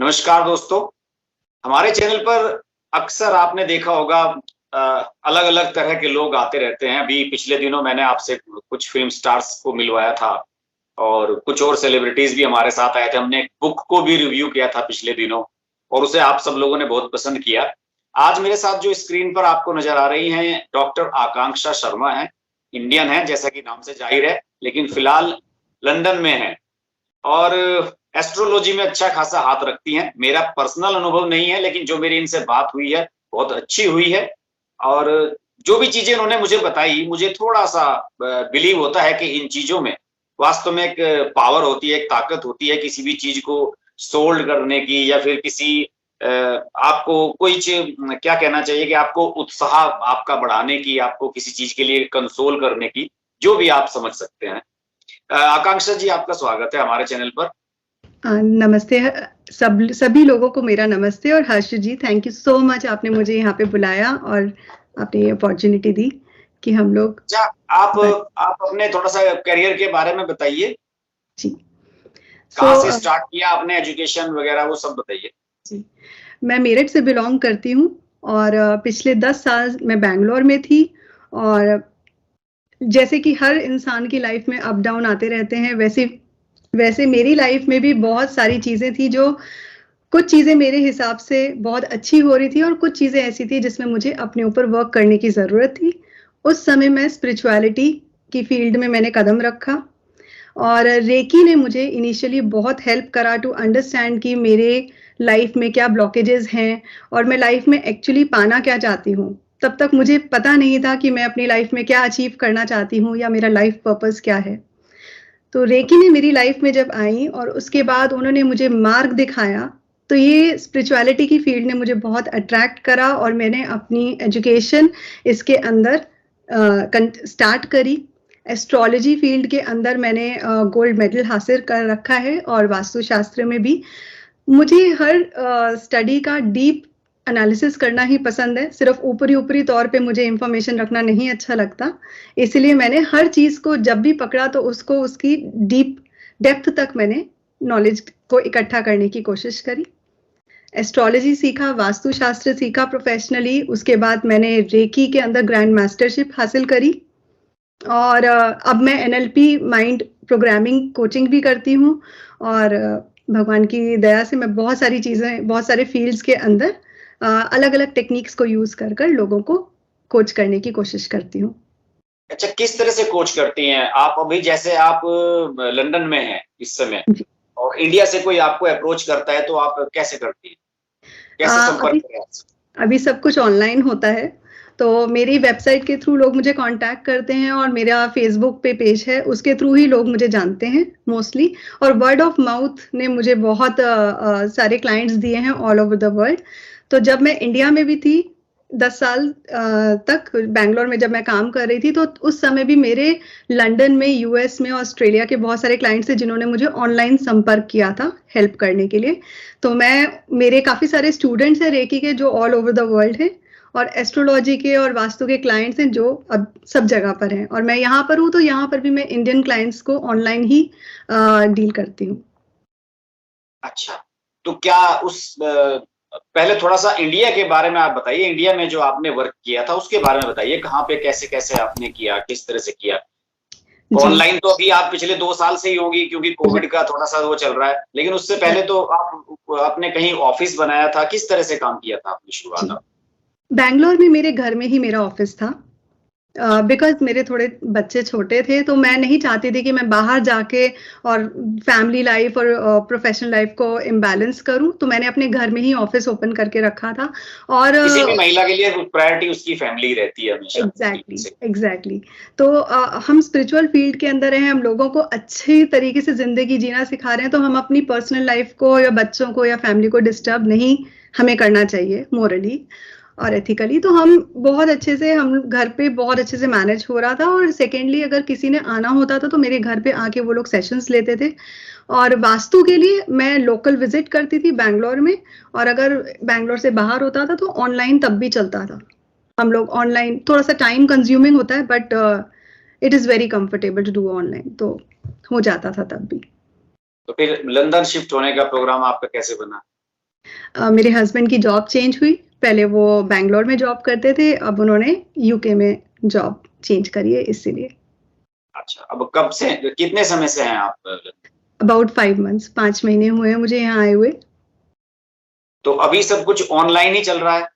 नमस्कार दोस्तों। हमारे चैनल पर अक्सर आपने देखा होगा अलग अलग तरह के लोग आते रहते हैं। अभी पिछले दिनों मैंने आपसे कुछ फिल्म स्टार्स को मिलवाया था और कुछ और सेलिब्रिटीज भी हमारे साथ आए थे। हमने एक बुक को भी रिव्यू किया था पिछले दिनों और उसे आप सब लोगों ने बहुत पसंद किया। आज मेरे साथ जो स्क्रीन पर आपको नजर आ रही हैं डॉक्टर आकांक्षा शर्मा हैं। इंडियन है जैसा कि नाम से जाहिर है, लेकिन फिलहाल लंदन में है और एस्ट्रोलॉजी में अच्छा खासा हाथ रखती हैं। मेरा पर्सनल अनुभव नहीं है, लेकिन जो मेरी इनसे बात हुई है बहुत अच्छी हुई है और जो भी चीजें उन्होंने मुझे बताई, मुझे थोड़ा सा बिलीव होता है कि इन चीजों में वास्तव में एक पावर होती है, एक ताकत होती है किसी भी चीज को सोल्ड करने की, या फिर किसी आपको कोई क्या कहना चाहिए कि आपको उत्साह आपका बढ़ाने की, आपको किसी चीज के लिए कंसोल करने की, जो भी आप समझ सकते हैं। आकांक्षा जी, आपका स्वागत है हमारे चैनल पर। नमस्ते सभी लोगों को मेरा नमस्ते। और हर्ष जी, थैंक यू सो मच, आपने मुझे यहाँ पे बुलाया और आपने ये अपॉर्चुनिटी दी कि हम लोग। अच्छा, आप अपने थोड़ा सा करियर के बारे में बताइए जी। कहाँ से स्टार्ट किया आपने, एजुकेशन वगैरह वो सब बताइए। जी, मैं मेरठ से बिलोंग करती हूँ और पिछले 10 साल मैं बैंगलोर में थी। और जैसे कि हर इंसान की लाइफ में अप डाउन आते रहते हैं, वैसे मेरी लाइफ में भी बहुत सारी चीजें थी जो कुछ चीजें मेरे हिसाब से बहुत अच्छी हो रही थी और कुछ चीजें ऐसी थी जिसमें मुझे अपने ऊपर वर्क करने की जरूरत थी। उस समय मैं स्पिरिचुअलिटी की फील्ड में मैंने कदम रखा और रेकी ने मुझे इनिशियली बहुत हेल्प करा टू अंडरस्टैंड कि मेरे लाइफ में क्या ब्लॉकेजेस हैं और मैं लाइफ में एक्चुअली पाना क्या चाहती हूँ। तब तक मुझे पता नहीं था कि मैं अपनी लाइफ में क्या अचीव करना चाहती हूँ या मेरा लाइफ पर्पस क्या है। तो रेकी ने मेरी लाइफ में जब आई और उसके बाद उन्होंने मुझे मार्ग दिखाया, तो ये स्पिरिचुअलिटी की फील्ड ने मुझे बहुत अट्रैक्ट करा और मैंने अपनी एजुकेशन इसके अंदर स्टार्ट करी। एस्ट्रोलॉजी फील्ड के अंदर मैंने गोल्ड मेडल हासिल कर रखा है और वास्तुशास्त्र में भी। मुझे हर स्टडी का डीप एनालिसिस करना ही पसंद है, सिर्फ ऊपरी ऊपरी तौर पे मुझे इंफॉर्मेशन रखना नहीं अच्छा लगता। इसलिए मैंने हर चीज को जब भी पकड़ा तो उसको उसकी डीप डेप्थ तक मैंने नॉलेज को इकट्ठा करने की कोशिश करी। एस्ट्रोलॉजी सीखा, वास्तुशास्त्र सीखा प्रोफेशनली। उसके बाद मैंने रेकी के अंदर ग्रैंड मास्टरशिप हासिल करी और अब मैं एनएलपी माइंड प्रोग्रामिंग कोचिंग भी करती हूँ और भगवान की दया से मैं बहुत सारी चीजें, बहुत सारे फील्ड्स के अंदर अलग अलग टेक्निक्स को यूज कर कर लोगों को कोच करने की कोशिश करती हूँ। अच्छा, किस तरह से कोच करती हैं आप? अभी जैसे आप लंदन में हैं इस समय और इंडिया से कोई आपको अप्रोच करता है तो आप कैसे करती हैं, कैसे संपर्क करें आपसे? अभी सब कुछ ऑनलाइन होता है, तो मेरी वेबसाइट के थ्रू लोग मुझे कांटेक्ट करते हैं और मेरा फेसबुक पे पेज है, उसके थ्रू ही लोग मुझे जानते हैं मोस्टली। और वर्ड ऑफ माउथ ने मुझे बहुत सारे क्लाइंट्स दिए हैं ऑल ओवर द वर्ल्ड। तो जब मैं इंडिया में भी थी 10 साल तक, बैंगलोर में जब मैं काम कर रही थी, तो उस समय भी मेरे लंदन में, यूएस में, ऑस्ट्रेलिया के बहुत सारे क्लाइंट्स थे जिन्होंने मुझे ऑनलाइन संपर्क किया था हेल्प करने के लिए। तो मेरे काफी सारे स्टूडेंट्स हैं रेकी के जो ऑल ओवर द वर्ल्ड हैं और एस्ट्रोलॉजी के और वास्तु के क्लाइंट्स हैं जो अब सब जगह पर हैं। और मैं यहाँ पर हूँ तो यहाँ पर भी मैं इंडियन क्लाइंट्स को ऑनलाइन ही डील करती हूँ। अच्छा, तो क्या उस पहले थोड़ा सा इंडिया के बारे में आप बताइए। इंडिया में जो आपने वर्क किया था उसके बारे में बताइए, कहाँ पे कैसे कैसे आपने किया, किस तरह से किया? ऑनलाइन तो अभी आप पिछले 2 साल से ही होगी क्योंकि कोविड का थोड़ा सा वो चल रहा है, लेकिन उससे पहले तो आपने कहीं ऑफिस बनाया था, किस तरह से काम किया था आपने शुरुआत? बैंगलोर में मेरे घर में ही मेरा ऑफिस था। बिकॉज मेरे थोड़े बच्चे छोटे थे तो मैं नहीं चाहती थी कि मैं बाहर जाके और फैमिली लाइफ और प्रोफेशनल लाइफ को इम्बैलेंस करूं, तो मैंने अपने घर में ही ऑफिस ओपन करके रखा था। और किसी भी महिला के लिए प्रायोरिटी उसकी फैमिली रहती है हमेशा। एग्जैक्टली। तो हम स्पिरिचुअल फील्ड के अंदर हैं, हम लोगों को अच्छी तरीके से जिंदगी जीना सिखा रहे हैं, तो हम अपनी पर्सनल लाइफ को या बच्चों को या फैमिली को डिस्टर्ब नहीं हमें करना चाहिए मोरली और एथिकली। तो हम बहुत अच्छे से, हम घर पे बहुत अच्छे से मैनेज हो रहा था। और सेकेंडली, अगर किसी ने आना होता था तो मेरे घर पे आके वो लोग सेशंस लेते थे। और वास्तु के लिए मैं लोकल विजिट करती थी बैंगलोर में, और अगर बैंगलोर से बाहर होता था तो ऑनलाइन तब भी चलता था। हम लोग ऑनलाइन, थोड़ा सा टाइम कंज्यूमिंग होता है but it is very comfortable to do online, तो हो जाता था तब भी। तो फिर लंदन शिफ्ट होने का प्रोग्राम आपका कैसे बना? मेरे हस्बैंड की जॉब चेंज हुई। पहले वो बैंगलोर में जॉब करते थे, अब उन्होंने यूके में जॉब चेंज करी है इसीलिए। अच्छा, अब कब से, कितने समय से हैं आप? अबाउट 5 मंथ्स, 5 महीने हुए हैं मुझे यहाँ आए हुए। तो अभी सब कुछ ऑनलाइन ही चल रहा है?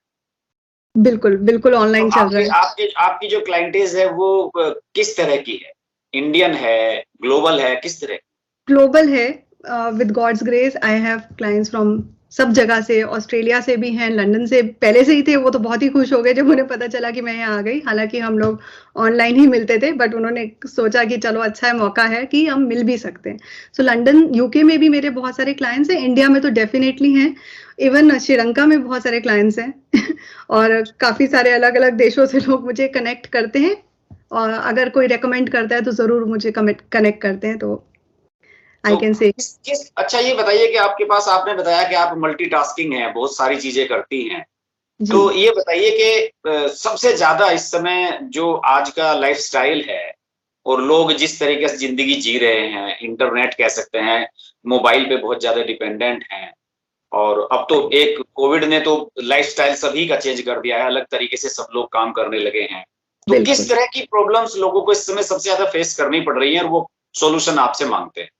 बिल्कुल, बिल्कुल तो ऑनलाइन चल रहा आपके है। आपके आपकी जो क्लाइंटेज है वो किस तरह की है? इंडियन है, ग्लोबल है, किस तरह? ग्लोबल है। With God's grace I have clients from सब जगह से, ऑस्ट्रेलिया से भी हैं, लंदन से पहले से ही थे। वो तो बहुत ही खुश हो गए जब उन्हें पता चला कि मैं यहाँ आ गई। हालांकि हम लोग ऑनलाइन ही मिलते थे, बट उन्होंने सोचा कि चलो अच्छा है, मौका है कि हम मिल भी सकते हैं। सो लंदन, यूके में भी मेरे बहुत सारे क्लाइंट्स हैं, इंडिया में तो डेफिनेटली हैं, इवन श्रीलंका में बहुत सारे क्लाइंट्स हैं और काफी सारे अलग अलग देशों से लोग मुझे कनेक्ट करते हैं, और अगर कोई रेकमेंड करता है तो जरूर मुझे कनेक्ट करते हैं। तो आई तो कैन से अच्छा ये बताइए कि आपके पास, आपने बताया कि आप मल्टीटास्किंग हैं, बहुत सारी चीजें करती हैं। जी। तो ये बताइए कि सबसे ज्यादा इस समय जो आज का लाइफस्टाइल है और लोग जिस तरीके से जिंदगी जी रहे हैं, इंटरनेट कह सकते हैं, मोबाइल पे बहुत ज्यादा डिपेंडेंट हैं, और अब तो एक कोविड ने तो लाइफस्टाइल सभी का चेंज कर दिया है, अलग तरीके से सब लोग काम करने लगे हैं। तो किस बिल्कुल। तरह की प्रॉब्लम्स लोगों को इस समय सबसे ज्यादा फेस करनी पड़ रही है और वो सॉल्यूशन आपसे मांगते हैं?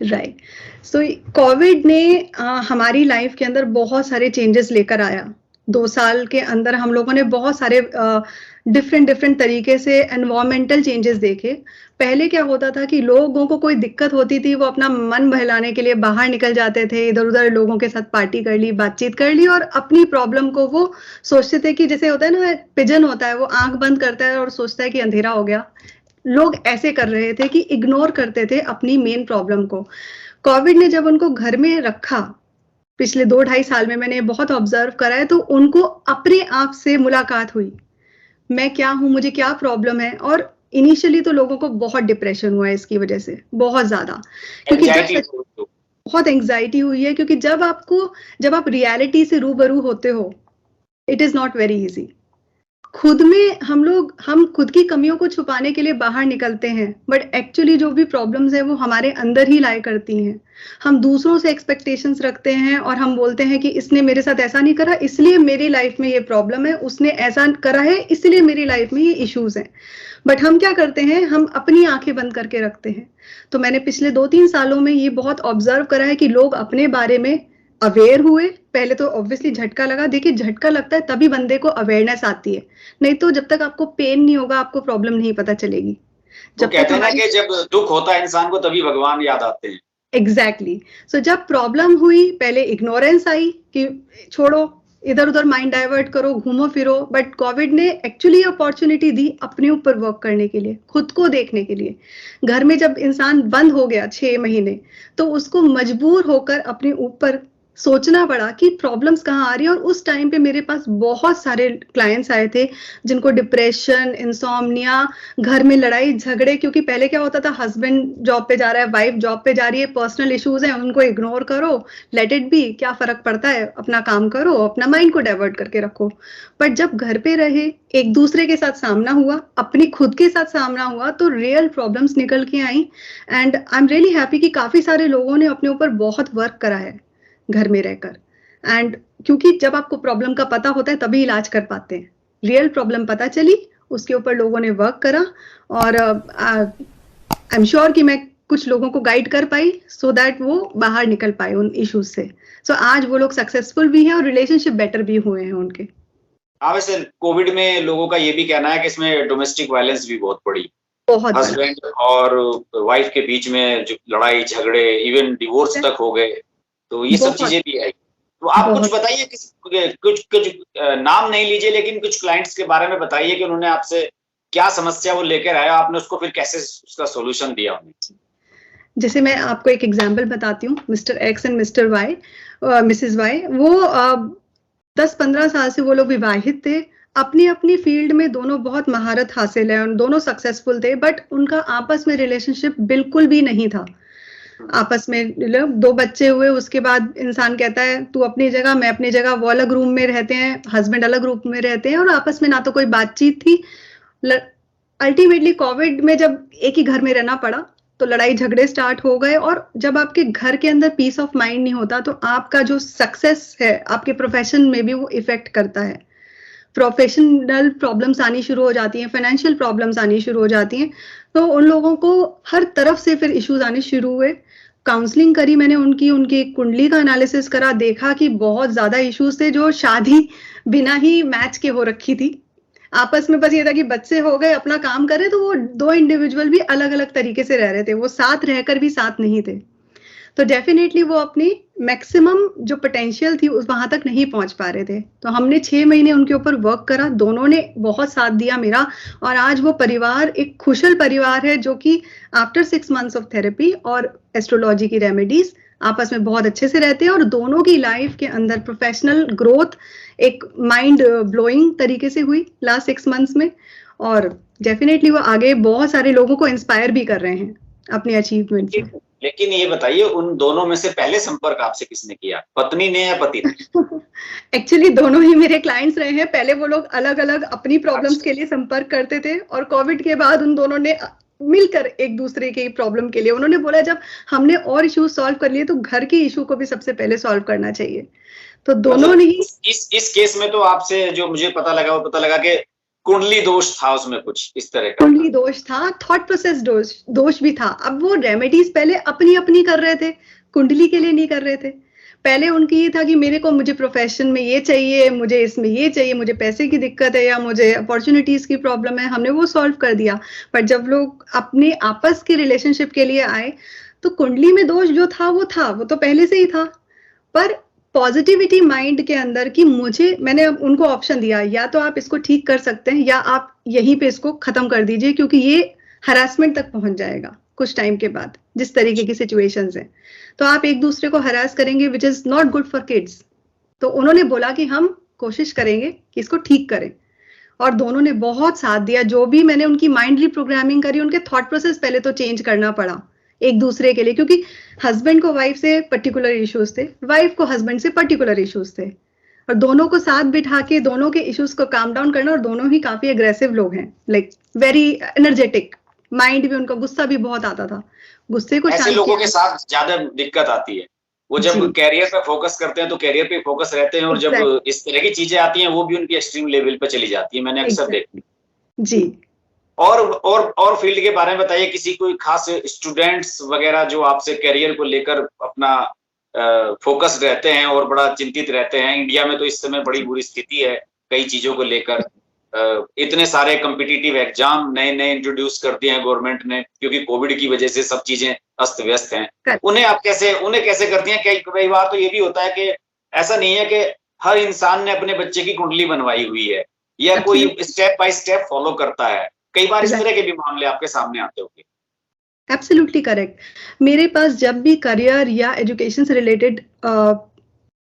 राइट। सो कोविड ने हमारी लाइफ के अंदर बहुत सारे चेंजेस लेकर आया। 2 साल के अंदर हम लोगों ने बहुत सारे डिफरेंट डिफरेंट तरीके से एनवायरमेंटल चेंजेस देखे। पहले क्या होता था कि लोगों को कोई दिक्कत होती थी, वो अपना मन बहलाने के लिए बाहर निकल जाते थे, इधर उधर लोगों के साथ पार्टी कर ली, बातचीत कर ली, और अपनी प्रॉब्लम को वो सोचते थे कि जैसे होता है ना, पिजन होता है, वो आंख बंद करता है और सोचता है कि अंधेरा हो गया। लोग ऐसे कर रहे थे कि इग्नोर करते थे अपनी मेन प्रॉब्लम को। कोविड ने जब उनको घर में रखा, पिछले 2 ढाई साल में मैंने बहुत ऑब्जर्व करा है, तो उनको अपने आप से मुलाकात हुई, मैं क्या हूँ, मुझे क्या प्रॉब्लम है। और इनिशियली तो लोगों को बहुत डिप्रेशन हुआ है इसकी वजह से, बहुत ज्यादा, क्योंकि एंजाइटी? बहुत एंग्जाइटी हुई है, क्योंकि जब आप रियलिटी से रूबरू होते हो, it is not very easy. खुद में हम खुद की कमियों को छुपाने के लिए बाहर निकलते हैं, बट एक्चुअली जो भी प्रॉब्लम्स है वो हमारे अंदर ही लाई करती हैं। हम दूसरों से एक्सपेक्टेशंस रखते हैं और हम बोलते हैं कि इसने मेरे साथ ऐसा नहीं करा इसलिए मेरी लाइफ में ये प्रॉब्लम है, उसने ऐसा करा है इसलिए मेरी लाइफ में ये इश्यूज हैं। बट हम क्या करते हैं, हम अपनी आंखें बंद करके रखते हैं। तो मैंने पिछले 2-3 सालों में ये बहुत ऑब्जर्व करा है कि लोग अपने बारे में अवेयर हुए। पहले तो ऑब्वियसली झटका लगा, देखिए झटका लगता है तभी बंदे को अवेयरनेस आती है, नहीं तो जब तक आपको पेन नहीं होगा आपको प्रॉब्लम नहीं पता चलेगी। वो जब तक कहते हैं ना हमारी कि जब दुख होता है इंसान को तभी भगवान याद आते हैं। एग्जैक्टली। सो जब प्रॉब्लम हुई, पहले इग्नोरेंस आई कि छोड़ो, इधर उधर माइंड डाइवर्ट करो, घूमो फिरो। बट कोविड ने एक्चुअली अपॉर्चुनिटी दी अपने ऊपर वर्क करने के लिए, खुद को देखने के लिए। घर में जब इंसान बंद हो गया 6 महीने, तो उसको मजबूर होकर अपने ऊपर सोचना पड़ा कि प्रॉब्लम्स कहाँ आ रही है। और उस टाइम पे मेरे पास बहुत सारे क्लाइंट्स आए थे जिनको डिप्रेशन, इंसोम्निया, घर में लड़ाई झगड़े, क्योंकि पहले क्या होता था, हस्बैंड जॉब पे जा रहा है, वाइफ जॉब पे जा रही है, पर्सनल इश्यूज हैं, उनको इग्नोर करो, लेट इट बी, क्या फर्क पड़ता है, अपना काम करो, अपना माइंड को डाइवर्ट करके रखो। बट जब घर पे रहे, एक दूसरे के साथ सामना हुआ, अपनी खुद के साथ सामना हुआ, तो रियल प्रॉब्लम्स निकल के आई। And I am really happy कि काफी सारे लोगों ने अपने ऊपर बहुत वर्क करा है घर में रहकर। एंड क्योंकि जब आपको प्रॉब्लम का पता होता है तभी इलाज कर पाते हैं। रियल प्रॉब्लम पता चली, उसके ऊपर लोगों ने वर्क करा, और आई एम श्योर कि मैं कुछ लोगों को गाइड कर पाई सो दैट वो बाहर निकल पाए उन इश्यूज से। सो आज वो लोग सक्सेसफुल भी हैं और रिलेशनशिप बेटर भी हुए हैं उनके। हाँ, वैसे कोविड में लोगों का ये भी कहना है कि इसमें डोमेस्टिक वायलेंस भी बहुत बढ़ी, बहुत बड़ा। हस्बैंड और वाइफ के बीच में जो लड़ाई झगड़े, इवन डिवोर्स तक हो गए, तो ये सब बहुत चीजें भी आई। तो आप कुछ बहुत बताइए, कुछ कुछ नाम नहीं लीजिए, लेकिन कुछ क्लाइंट्स के बारे में बताइए कि उन्होंने आपसे क्या समस्या वो लेकर आया, आपने उसको फिर कैसे उसका सोल्यूशन दिया उन्हें। जैसे मैं आपको एक एग्जांपल बताती हूँ, mister X and mister Y, missus Y, वो 10-15 साल से वो लोग विवाहित थे। अपनी अपनी फील्ड में दोनों बहुत महारत हासिल है, दोनों सक्सेसफुल थे, बट उनका आपस में रिलेशनशिप बिल्कुल भी नहीं था। आपस में 2 बच्चे हुए, उसके बाद इंसान कहता है तू अपनी जगह, मैं अपनी जगह, वो अलग रूम में रहते हैं, हस्बैंड अलग रूम में रहते हैं, और आपस में ना तो कोई बातचीत थी। अल्टीमेटली कोविड में जब एक ही घर में रहना पड़ा, तो लड़ाई झगड़े स्टार्ट हो गए। और जब आपके घर के अंदर पीस ऑफ माइंड नहीं होता तो आपका जो सक्सेस है आपके प्रोफेशन में भी वो इफेक्ट करता है। प्रोफेशनल प्रॉब्लम्स आनी शुरू हो जाती हैं, फाइनेंशियल प्रॉब्लम्स आनी शुरू हो जाती हैं। तो उन लोगों को हर तरफ से फिर इश्यूज आने शुरू हुए। काउंसलिंग करी मैंने उनकी कुंडली का एनालिसिस करा, देखा कि बहुत ज्यादा इश्यूज थे जो शादी बिना ही मैच के हो रखी थी। आपस में बस ये था कि बच्चे हो गए, अपना काम कर रहे, तो वो दो इंडिविजुअल भी अलग अलग तरीके से रह रहे थे, वो साथ रहकर भी साथ नहीं थे। तो डेफिनेटली वो अपनी मैक्सिमम जो पोटेंशियल थी उस वहां तक नहीं पहुंच पा रहे थे। तो हमने 6 महीने उनके ऊपर वर्क करा, दोनों ने बहुत साथ दिया मेरा, और आज वो परिवार एक खुशहाल परिवार है जो कि आफ्टर 6 मंथ्स ऑफ थेरेपी और एस्ट्रोलॉजी की रेमेडीज आपस में बहुत अच्छे से रहते हैं। और दोनों की लाइफ के अंदर प्रोफेशनल ग्रोथ एक माइंड ब्लोइंग तरीके से हुई लास्ट 6 मंथ्स में। और डेफिनेटली वो आगे बहुत सारे लोगों को इंस्पायर भी कर रहे हैं अपनी अचीवमेंट से। लेकिन ये बताइए, उन दोनों में से पहले संपर्क आपसे किसने किया, पत्नी ने या पति ने? एक्चुअली दोनों ही मेरे क्लाइंट्स रहे हैं। पहले वो लोग अलग अलग अपनी प्रॉब्लम्स के लिए संपर्क करते थे, और कोविड के बाद उन दोनों ने मिलकर एक दूसरे की प्रॉब्लम के लिए, उन्होंने बोला जब हमने और इश्यूज सॉल्व कर लिए तो घर के इशू को भी सबसे पहले सॉल्व करना चाहिए। तो दोनों ने ही इस केस में तो आपसे जो मुझे पता लगा वो पता लगा कि कुंडली दोष था, उसमें कुछ इस तरह का कुंडली दोष था, थॉट प्रोसेस दोष भी था। अब वो रेमेडीज पहले अपनी अपनी कर रहे थे, कुंडली के लिए नहीं कर रहे थे। पहले उनकी ये था कि मुझे प्रोफेशन में ये चाहिए, मुझे इसमें ये चाहिए, मुझे पैसे की दिक्कत है या मुझे अपॉर्चुनिटीज की प्रॉब्लम है, हमने वो सॉल्व कर दिया। पर जब लोग अपने आपस के रिलेशनशिप के लिए आए तो कुंडली में दोष जो था वो तो पहले से ही था। पर पॉजिटिविटी माइंड के अंदर कि मैंने उनको ऑप्शन दिया, या तो आप इसको ठीक कर सकते हैं या आप यहीं पे इसको खत्म कर दीजिए, क्योंकि ये हरासमेंट तक पहुंच जाएगा कुछ टाइम के बाद, जिस तरीके की सिचुएशंस है। तो आप एक दूसरे को हरास करेंगे, which is not good for kids. तो उन्होंने बोला कि हम कोशिश करेंगे कि इसको ठीक करें, और दोनों ने बहुत साथ दिया। जो भी मैंने उनकी माइंड रिप्रोग्रामिंग करी, उनके थॉट प्रोसेस पहले तो चेंज करना पड़ा एक दूसरे के लिए, क्योंकि हस्बैंड को वाइफ से पर्टिकुलर इश्यूज थे, वाइफ को हस्बैंड से पर्टिकुलर इश्यूज थे, और दोनों को साथ बिठा के दोनों के इश्यूज को काम डाउन करना। और दोनों ही काफी अग्रेसिव लोग हैं, लाइक वेरी एनर्जेटिक, माइंड भी उनका, गुस्सा भी बहुत आता था। गुस्से को ऐसे लोगों के साथ ज्यादा दिक्कत आती है, वो जब कैरियर पे फोकस करते हैं तो कैरियर पे फोकस रहते हैं, और जब इस तरह की चीजें आती हैं वो भी उनकी एक्सट्रीम लेवल पे चली जाती है, मैंने अक्सर देखी जी। और फील्ड के बारे में बताइए, किसी कोई खास स्टूडेंट्स वगैरह जो आपसे करियर को लेकर अपना फोकस रहते हैं और बड़ा चिंतित रहते हैं? इंडिया में तो इस समय बड़ी बुरी स्थिति है कई चीजों को लेकर, इतने सारे कॉम्पिटिटिव एग्जाम नए नए इंट्रोड्यूस कर दिए हैं गवर्नमेंट ने, क्योंकि कोविड की वजह से सब चीजें अस्त व्यस्त हैं। उन्हें कैसे करती हैं? कई बार तो ये भी होता है कि ऐसा नहीं है कि हर इंसान ने अपने बच्चे की कुंडली बनवाई हुई है या कोई स्टेप बाय स्टेप फॉलो करता है, कई बार इस तरह के भी मामले आपके सामने आते होंगे। Absolutely correct. मेरे पास जब भी करियर या एजुकेशन से रिलेटेड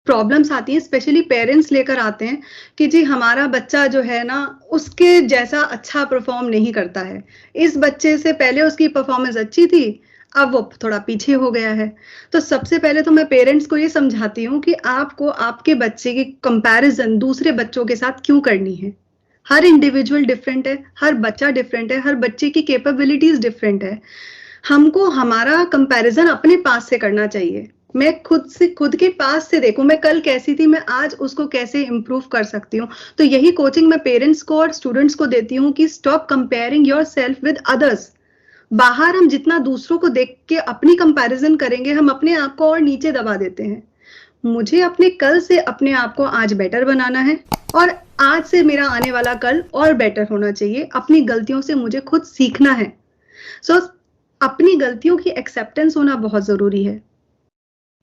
प्रॉब्लम्स आती हैं, स्पेशली पेरेंट्स लेकर आते हैं कि जी हमारा बच्चा जो है ना उसके जैसा अच्छा परफॉर्म नहीं करता है, इस बच्चे से पहले उसकी परफॉर्मेंस अच्छी थी, अब वो थोड़ा पीछे हो गया है। तो सबसे पहले तो मैं पेरेंट्स को ये समझाती हूँ कि आपको आपके बच्चे की कंपैरिजन दूसरे बच्चों के साथ क्यों करनी है। हर इंडिविजुअल डिफरेंट है, हर बच्चा डिफरेंट है, हर बच्चे की कैपेबिलिटीज डिफरेंट है। हमको हमारा कंपैरिजन अपने पास से करना चाहिए। मैं खुद के पास से देखूं, मैं कल कैसी थी, मैं आज उसको कैसे इंप्रूव कर सकती हूँ। तो यही कोचिंग मैं पेरेंट्स को और स्टूडेंट्स को देती हूँ कि stop comparing yourself with others. बाहर हम जितना दूसरों को देख के अपनी कंपैरिजन करेंगे, हम अपने आप को और नीचे दबा देते हैं। मुझे अपने कल से अपने आप को आज बेटर बनाना है, और आज से मेरा आने वाला कल और बेटर होना चाहिए। अपनी गलतियों से मुझे खुद सीखना है। सो अपनी गलतियों की एक्सेप्टेंस होना बहुत जरूरी है।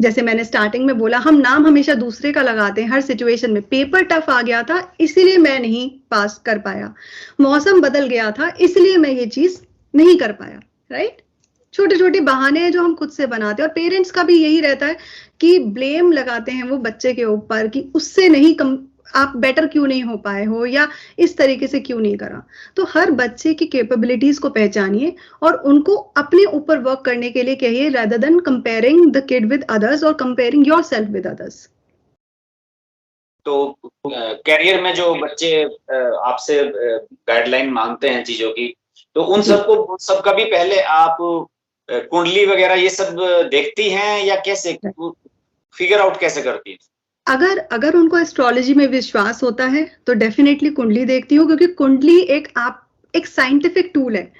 जैसे मैंने स्टार्टिंग में बोला, हम नाम हमेशा दूसरे का लगाते हैं हर सिचुएशन में। पेपर टफ आ गया था इसलिए मैं नहीं पास कर पाया, मौसम बदल गया था इसलिए मैं ये चीज नहीं कर पाया, राइट। छोटे छोटे बहाने हैं जो हम खुद से बनाते हैं। और पेरेंट्स का भी यही रहता है कि ब्लेम लगाते हैं वो बच्चे के ऊपर कि उससे नहीं आप बेटर क्यों नहीं हो पाए हो, या इस तरीके से क्यों नहीं करा। तो हर बच्चे की कैपेबिलिटीज को पहचानिए और उनको अपने ऊपर वर्क करने के लिए कहिए, rather than comparing the kid with others or comparing yourself with others। तो कैरियर में जो बच्चे आपसे गाइडलाइन मांगते हैं चीजों की, तो उन सबका भी पहले आप कुंडली वगैरह ये सब देखती हैं या कैसे फिगर आउट कैसे करती हैं? अगर उनको एस्ट्रोलॉजी में विश्वास होता है तो डेफिनेटली कुंडली देखती हूँ, क्योंकि कुंडली एक साइंटिफिक टूल है।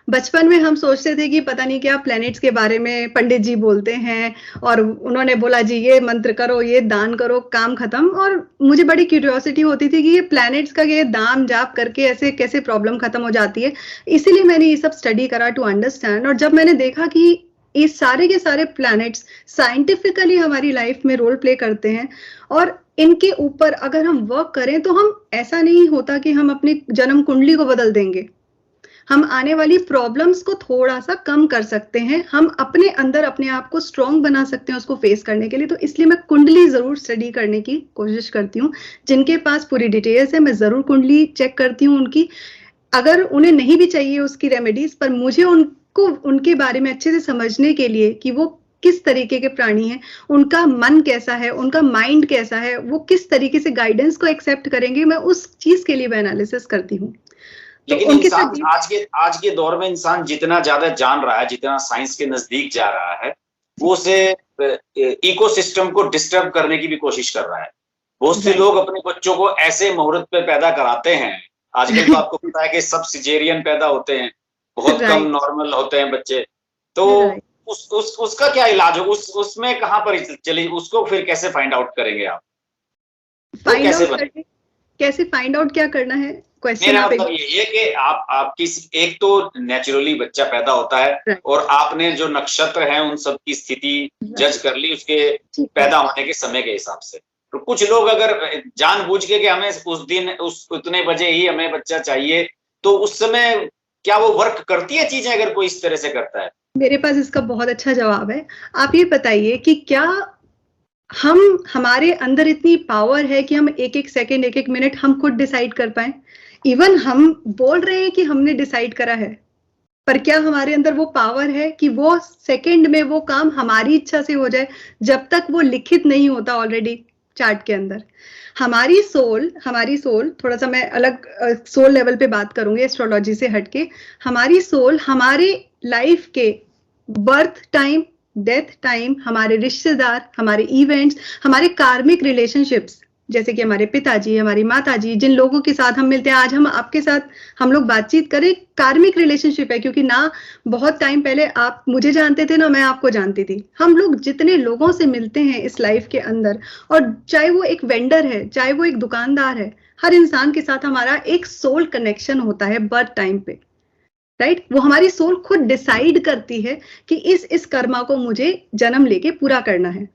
बचपन में हम सोचते थे कि पता नहीं क्या प्लैनेट्स के बारे में पंडित जी बोलते हैं और उन्होंने बोला जी ये मंत्र करो, ये दान करो, काम खत्म। और मुझे बड़ी क्यूरियोसिटी होती थी कि ये प्लैनेट्स का ये दाम जाप करके ऐसे कैसे प्रॉब्लम खत्म हो जाती है। इसीलिए मैंने ये सब स्टडी करा टू अंडरस्टैंड। और जब मैंने देखा कि ये सारे के सारे प्लैनेट्स साइंटिफिकली हमारी लाइफ में रोल प्ले करते हैं और इनके ऊपर अगर हम वर्क करें तो हम, ऐसा नहीं होता कि हम अपनी जन्म कुंडली को बदल देंगे, हम आने वाली प्रॉब्लम्स को थोड़ा सा कम कर सकते हैं, हम अपने अंदर अपने आप को स्ट्रॉन्ग बना सकते हैं उसको फेस करने के लिए। तो इसलिए मैं कुंडली जरूर स्टडी करने की कोशिश करती हूँ। जिनके पास पूरी डिटेल्स है मैं जरूर कुंडली चेक करती हूँ उनकी। अगर उन्हें नहीं भी चाहिए उसकी रेमेडीज, पर मुझे उनको उनके बारे में अच्छे से समझने के लिए कि वो किस तरीके के प्राणी हैं, उनका मन कैसा है, उनका माइंड कैसा है, वो किस तरीके से गाइडेंस को एक्सेप्ट करेंगे, मैं उस चीज के लिए मैं एनालिसिस करती हूँ। लेकिन इंसान आज के दौर में इंसान जितना ज्यादा जान रहा है, जितना साइंस के नजदीक जा रहा है, वो उसे इकोसिस्टम को डिस्टर्ब करने की भी कोशिश कर रहा है। बहुत से लोग अपने बच्चों को ऐसे मुहूर्त पे पैदा कराते हैं। आजकल तो आपको पता है कि सब सिजेरियन पैदा होते हैं, बहुत कम नॉर्मल होते हैं बच्चे। तो उसका क्या इलाज हो, उसमें कहाँ पर चली, उसको फिर कैसे फाइंड आउट करेंगे आप? कैसे फाइंड आउट क्या करना है? मेरा मतलब ये है कि आपकी एक तो नेचुरली बच्चा पैदा होता है और आपने जो नक्षत्र हैं उन सब की स्थिति जज कर ली उसके पैदा होने के समय के हिसाब से। तो कुछ लोग अगर जानबूझ के कि हमें उस दिन उतने बजे ही हमें बच्चा चाहिए, तो उस समय क्या वो वर्क करती है चीजें अगर कोई इस तरह से करता है? मेरे पास इसका बहुत अच्छा जवाब है। आप ये बताइए कि क्या हमारे अंदर इतनी पावर है कि हम एक एक सेकेंड, एक एक मिनट हम खुद डिसाइड कर पाए? इवन हम बोल रहे हैं कि हमने डिसाइड करा है, पर क्या हमारे अंदर वो पावर है कि वो सेकंड में वो काम हमारी इच्छा से हो जाए, जब तक वो लिखित नहीं होता ऑलरेडी चार्ट के अंदर? हमारी सोल थोड़ा सा मैं अलग सोल लेवल पे बात करूंगी एस्ट्रोलॉजी से हटके। हमारी सोल हमारे लाइफ के बर्थ टाइम, डेथ टाइम, हमारे रिश्तेदार, हमारे इवेंट्स, हमारे कार्मिक रिलेशनशिप्स, जैसे कि हमारे पिताजी, हमारी माताजी, जिन लोगों के साथ हम मिलते हैं, आज हम आपके साथ हम लोग बातचीत करें, कार्मिक रिलेशनशिप है, क्योंकि ना बहुत टाइम पहले आप मुझे जानते थे ना मैं आपको जानती थी। हम लोग जितने लोगों से मिलते हैं इस लाइफ के अंदर, और चाहे वो एक वेंडर है, चाहे वो एक दुकानदार है, हर इंसान के साथ हमारा एक सोल कनेक्शन होता है बर्थ टाइम पे, राइट? वो हमारी सोल खुद डिसाइड करती है कि इस कर्मा को मुझे जन्म लेके पूरा करना है।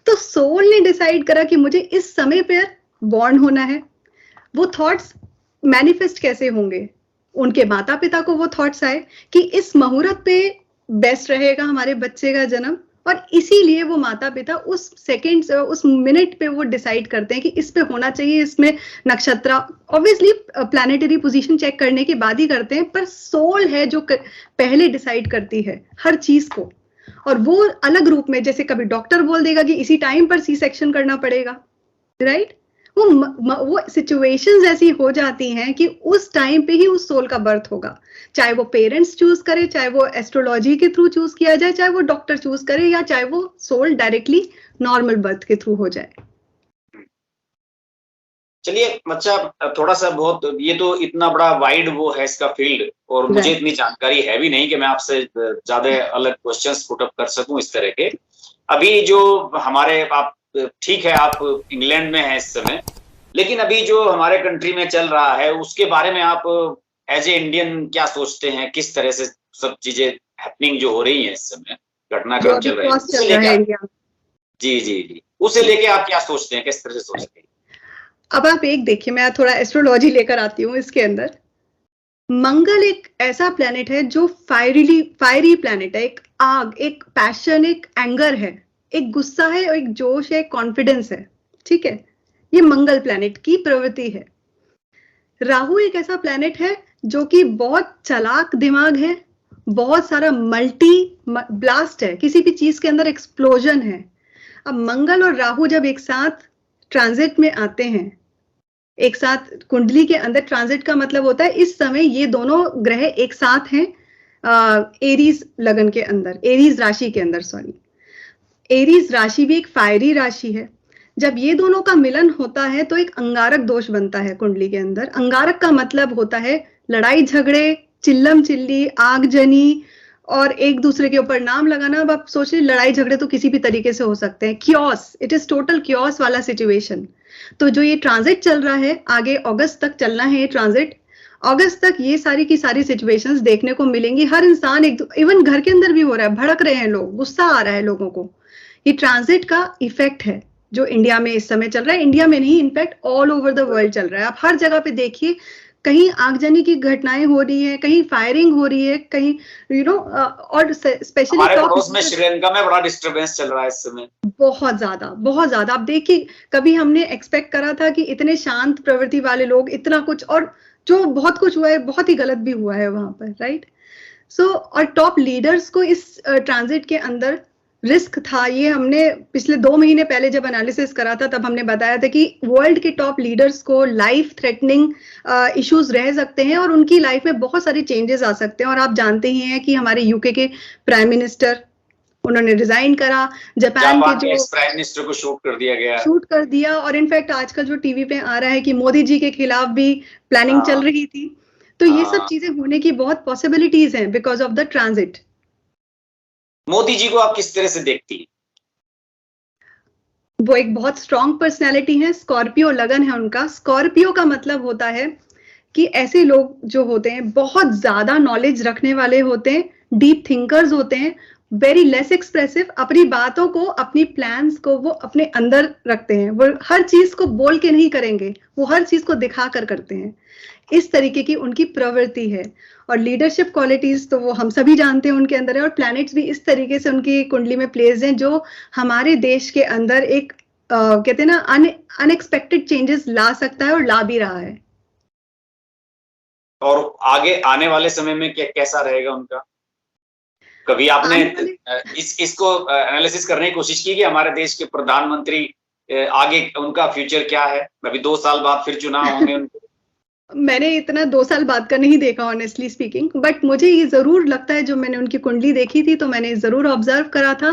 तो सोल ने डिसाइड करा कि मुझे इस समय पर बॉर्न होना है। वो थॉट्स मैनिफेस्ट कैसे होंगे? उनके माता पिता को वो थॉट्स आए कि इस मुहूर्त पे बेस्ट रहेगा हमारे बच्चे का जन्म, और इसीलिए वो माता पिता उस सेकंड, उस मिनट पे वो डिसाइड करते हैं कि इस पे होना चाहिए, इसमें नक्षत्र, ऑब्वियसली प्लैनेटरी पोजीशन चेक करने के बाद ही करते हैं, पर सोल है जो पहले डिसाइड करती है हर चीज को। और वो अलग रूप में, जैसे कभी डॉक्टर बोल देगा कि इसी टाइम पर सी सेक्शन करना पड़ेगा, राइट? वो सिचुएशंस ऐसी हो जाती हैं कि उस टाइम पे ही उस सोल का बर्थ होगा, चाहे वो पेरेंट्स चूज करे, चाहे वो एस्ट्रोलॉजी के थ्रू चूज किया जाए, चाहे वो डॉक्टर चूज करे, या चाहे वो सोल डायरेक्टली नॉर्मल बर्थ के थ्रू हो जाए। चलिए अच्छा, थोड़ा सा बहुत, ये तो इतना बड़ा वाइड वो है इसका फील्ड, और मुझे इतनी जानकारी है भी नहीं कि मैं आपसे ज्यादा अलग क्वेश्चंस पुट अप कर सकूं इस तरह के। अभी जो हमारे, आप ठीक है आप इंग्लैंड में हैं इस समय, लेकिन अभी जो हमारे कंट्री में चल रहा है उसके बारे में आप एज ए इंडियन क्या सोचते हैं? किस तरह से सब चीजें हैपनिंग जो हो रही है इस समय, घटनाक्रम चल रहे हैं, जी उसे लेके आप क्या सोचते हैं, किस तरह से सोचते हैं? अब आप एक देखिए, मैं थोड़ा एस्ट्रोलॉजी लेकर आती हूँ इसके अंदर। मंगल एक ऐसा प्लेनेट है जो फायरी प्लेनेट है, एक आग, एक पैशन, एक एंगर है, एक गुस्सा है, और एक जोश है, कॉन्फिडेंस है, ठीक है? ये मंगल प्लेनेट की प्रवृत्ति है। राहु एक ऐसा प्लेनेट है जो कि बहुत चालाक दिमाग है, बहुत सारा मल्टी ब्लास्ट है, किसी भी चीज के अंदर एक्सप्लोजन है। अब मंगल और राहु जब एक साथ ट्रांजिट में आते हैं, एक साथ कुंडली के अंदर, ट्रांजिट का मतलब होता है इस समय ये दोनों ग्रह एक साथ हैं, एरीज लगन के अंदर, एरीज राशि के अंदर, सॉरी, एरीज राशि भी एक फायरी राशि है। जब ये दोनों का मिलन होता है तो एक अंगारक दोष बनता है कुंडली के अंदर। अंगारक का मतलब होता है लड़ाई झगड़े, चिल्लम चिल्ली, आगजनी और एक दूसरे के ऊपर नाम लगाना। अब आप सोचिए, लड़ाई झगड़े तो किसी भी तरीके से हो सकते हैं। Chaos, it is total chaos वाला सिचुएशन। तो जो ये ट्रांजिट चल रहा है, आगे अगस्त तक चलना है ये ट्रांजिट, अगस्त तक ये सारी की सारी सिचुएशंस देखने को मिलेंगी। हर इंसान इवन घर के अंदर भी हो रहा है, भड़क रहे हैं लोग, गुस्सा आ रहा है लोगों को। ये ट्रांजिट का इफेक्ट है जो इंडिया में इस समय चल रहा है। इंडिया में नहीं, in fact all over the world चल रहा है। आप हर जगह पे देखिए, कहीं आगजनी की घटनाएं हो रही है, कहीं फायरिंग हो रही है, कहीं और स्पेशली हमारे पड़ोस में श्रीलंका में बड़ा डिस्टरबेंस चल रहा है इस समय। बहुत ज्यादा, बहुत ज्यादा। आप देखिए, कभी हमने एक्सपेक्ट करा था कि इतने शांत प्रवृत्ति वाले लोग, इतना कुछ, और जो बहुत कुछ हुआ है, बहुत ही गलत भी हुआ है वहां पर, राइट। सो और टॉप लीडर्स को इस ट्रांजिट के अंदर रिस्क था। ये हमने पिछले 2 महीने पहले जब एनालिसिस करा था, तब हमने बताया था कि वर्ल्ड के टॉप लीडर्स को लाइफ थ्रेटनिंग इश्यूज रह सकते हैं और उनकी लाइफ में बहुत सारे चेंजेस आ सकते हैं। और आप जानते ही हैं कि हमारे यूके के प्राइम मिनिस्टर, उन्होंने रिजाइन करा। जापान के जो प्राइम मिनिस्टर को शूट कर दिया, और इनफैक्ट आजकल जो टीवी पे आ रहा है कि मोदी जी के खिलाफ भी प्लानिंग चल रही थी। तो ये सब चीजें होने की बहुत पॉसिबिलिटीज हैं because of the transit. Modi ji को आप किस तरह से देखती हैं? वो एक बहुत स्ट्रॉन्ग पर्सनैलिटी है, स्कॉर्पियो लगन है उनका। स्कॉर्पियो का मतलब होता है कि ऐसे लोग जो होते हैं बहुत ज्यादा नॉलेज रखने वाले होते हैं, डीप थिंकर्स होते हैं, वेरी लेस एक्सप्रेसिव। अपनी बातों को, अपनी प्लान्स को वो अपने अंदर रखते हैं। वो हर चीज को बोल के नहीं करेंगे, वो हर चीज को दिखा कर करते हैं। इस तरीके की उनकी प्रवृत्ति है। और लीडरशिप क्वालिटीज तो वो हम सभी जानते हैं उनके अंदर है। और प्लैनेट्स भी इस तरीके से उनकी कुंडली में प्लेस्ड हैं जो हमारे देश के अंदर एक कहते हैं ना, अनएक्सपेक्टेड चेंजेस ला सकता है और ला भी रहा है। और आगे आने वाले समय में कैसा रहेगा उनका? कभी आपने इसको एनालिसिस करने की कोशिश की कि हमारे देश के प्रधानमंत्री आगे उनका फ्यूचर क्या है? अभी 2 साल बाद फिर चुनाव होंगे उनके। मैंने इतना 2 साल बाद का नहीं देखा ऑनेस्टली स्पीकिंग, बट मुझे ये जरूर लगता है, जो मैंने उनकी कुंडली देखी थी तो मैंने जरूर ऑब्जर्व करा था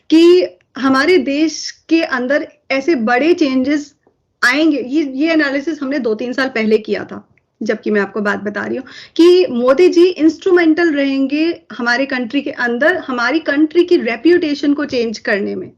कि हमारे देश के अंदर ऐसे बड़े चेंजेस आएंगे। ये एनालिसिस हमने 2-3 साल पहले किया था, जबकि मैं आपको बात बता रही हूँ कि मोदी जी इंस्ट्रूमेंटल रहेंगे हमारे कंट्री के अंदर, हमारी कंट्री की रेप्यूटेशन को चेंज करने में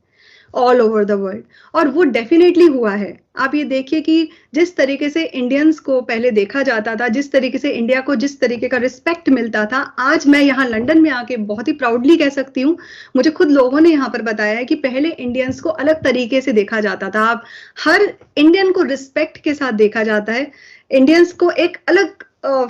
ऑल ओवर द वर्ल्ड। और वो डेफिनेटली हुआ है। आप ये देखिए कि जिस तरीके से इंडियंस को पहले देखा जाता था, जिस तरीके से इंडिया को जिस तरीके का रिस्पेक्ट मिलता था, आज मैं यहाँ लंदन में आके बहुत ही प्राउडली कह सकती हूँ, मुझे खुद लोगों ने यहाँ पर बताया है कि पहले इंडियंस को अलग तरीके से देखा जाता था। अब हर इंडियन को रिस्पेक्ट के साथ देखा जाता है। इंडियंस को एक अलग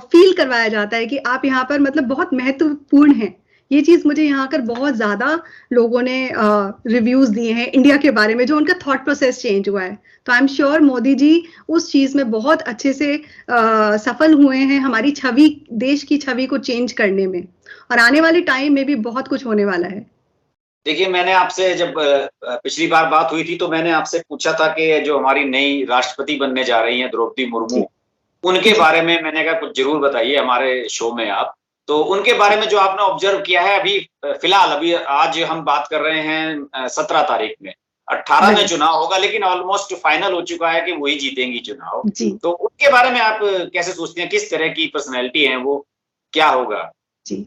फील करवाया जाता है कि आप यहाँ पर मतलब बहुत महत्वपूर्ण हैं। ये चीज मुझे यहाँ कर बहुत ज्यादा लोगों ने रिव्यूज दिए हैं इंडिया के बारे में, जो उनका थॉट प्रोसेस चेंज हुआ है। तो I am sure Modi ji उस चीज में बहुत अच्छे से सफल हुए हैं, हमारी छवि, देश की छवि को चेंज करने में। और आने वाले टाइम में भी बहुत कुछ होने वाला है। देखिए, मैंने आपसे जब पिछली बार बात हुई थी तो मैंने आपसे पूछा था कि जो हमारी नई राष्ट्रपति बनने जा रही हैं द्रौपदी मुर्मू, उनके बारे में मैंने कहा कुछ जरूर बताइए हमारे शो में आप। तो उनके बारे में जो आपने ऑब्जर्व किया है, अभी फिलहाल अभी आज हम बात कर रहे हैं 17 तारीख में, 18 में चुनाव होगा, लेकिन ऑलमोस्ट फाइनल हो चुका है कि वही जीतेंगी चुनाव। तो उनके बारे में आप कैसे सोचते हैं? किस तरह की पर्सनैलिटी है वो, क्या होगा? जी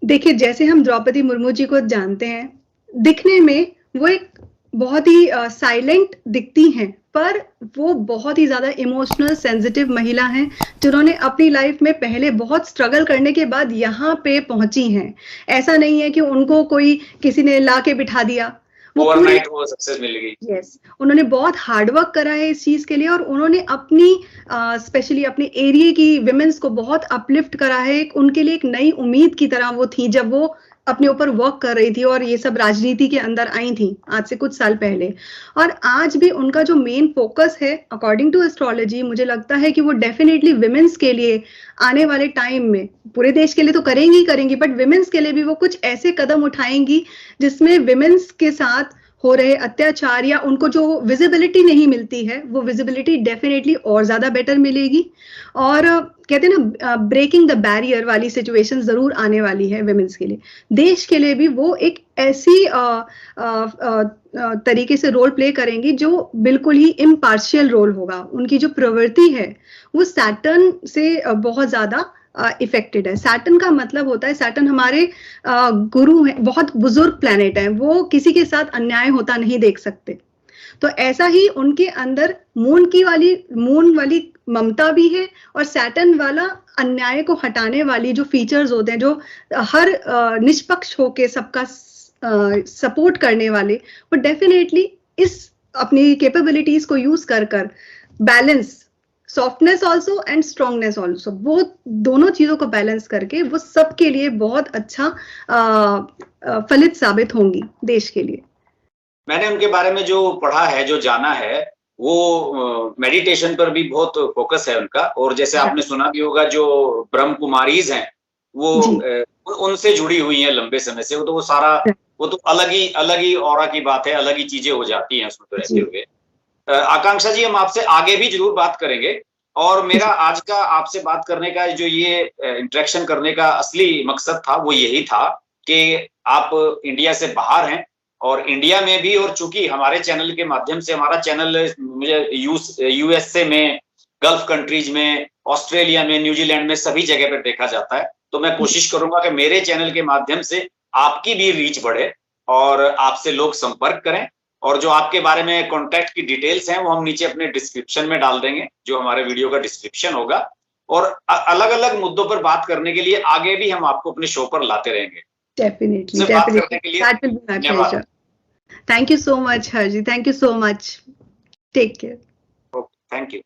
देखिए, जैसे हम द्रौपदी मुर्मू जी को जानते हैं, दिखने में वो एक बहुत ही साइलेंट दिखती हैं, पर वो बहुत ही ज्यादा इमोशनल सेंसिटिव महिला हैं, जिन्होंने अपनी लाइफ में पहले बहुत स्ट्रगल करने के बाद यहाँ पे पहुंची हैं। ऐसा नहीं है कि उनको कोई किसी ने ला के बिठा दिया, ओवरनाइट वो सक्सेस मिल गई। यस, उन्होंने बहुत हार्डवर्क करा है इस चीज के लिए, और उन्होंने अपनी स्पेशली अपने एरिया की विमेंस को बहुत अपलिफ्ट करा है। उनके लिए एक नई उम्मीद की तरह वो थी जब वो अपने ऊपर वर्क कर रही थी और ये सब राजनीति के अंदर आई थी आज से कुछ साल पहले। और आज भी उनका जो मेन फोकस है अकॉर्डिंग टू एस्ट्रोलॉजी, मुझे लगता है कि वो डेफिनेटली विमेंस के लिए आने वाले टाइम में, पूरे देश के लिए तो करेंगी, बट विमेंस के लिए भी वो कुछ ऐसे कदम उठाएंगी जिसमें विमेंस के साथ हो रहे अत्याचार या उनको जो विजिबिलिटी नहीं मिलती है, वो विजिबिलिटी डेफिनेटली और ज्यादा बेटर मिलेगी। और कहते हैं ना, ब्रेकिंग द बैरियर वाली सिचुएशन जरूर आने वाली है विमेंस के लिए। देश के लिए भी वो एक ऐसी तरीके से रोल प्ले करेंगी जो बिल्कुल ही इम्पार्शियल रोल होगा। उनकी जो प्रवृत्ति है वो सैटर्न से बहुत ज्यादा इफेक्टेड है। सैटर्न का मतलब होता है, सैटर्न हमारे गुरु हैं, बहुत बुजुर्ग प्लैनेट है, वो किसी के साथ अन्याय होता नहीं देख सकते। तो ऐसा ही उनके अंदर मून वाली ममता भी है, और सैटर्न वाला अन्याय को हटाने वाली जो फीचर्स होते हैं, जो हर निष्पक्ष होके सबका सपोर्ट करने वाले, वो डेफिनेटली इस अपनी कैपेबिलिटीज को यूज कर balance, softness also and strongness also, वो दोनों चीजों को बैलेंस करके वो सबके लिए बहुत अच्छा फलित साबित होंगी देश के लिए। मैंने उनके बारे में जो पढ़ा है, जो जाना है, वो मेडिटेशन पर भी बहुत फोकस है उनका। और जैसे आपने सुना भी होगा, जो ब्रह्म कुमारीज हैं वो उनसे जुड़ी हुई हैं लंबे समय से। वो तो अलग ही ऑरा की बात है, अलग ही चीजें हो जाती हैं उसमें तो रहते हुए। आकांक्षा जी, हम आपसे आगे भी जरूर बात करेंगे। और मेरा आज का आपसे बात करने का जो ये इंटरेक्शन करने का असली मकसद था, वो यही था कि आप इंडिया से बाहर हैं और इंडिया में भी, और चूंकि हमारे चैनल के माध्यम से, हमारा चैनल मुझे यूएसए में, गल्फ कंट्रीज में, ऑस्ट्रेलिया में, न्यूजीलैंड में, सभी जगह पर देखा जाता है। तो मैं कोशिश करूंगा कि मेरे चैनल के माध्यम से आपकी भी रीच बढ़े और आपसे लोग संपर्क करें। और जो आपके बारे में कॉन्टैक्ट की डिटेल्स हैं वो हम नीचे अपने डिस्क्रिप्शन में डाल देंगे, जो हमारे वीडियो का डिस्क्रिप्शन होगा। और अलग अलग मुद्दों पर बात करने के लिए आगे भी हम आपको अपने शो पर लाते रहेंगे। डेफिनेटली, धन्यवाद। Thank you so much, Harji. Thank you so much. Take care. Okay, thank you.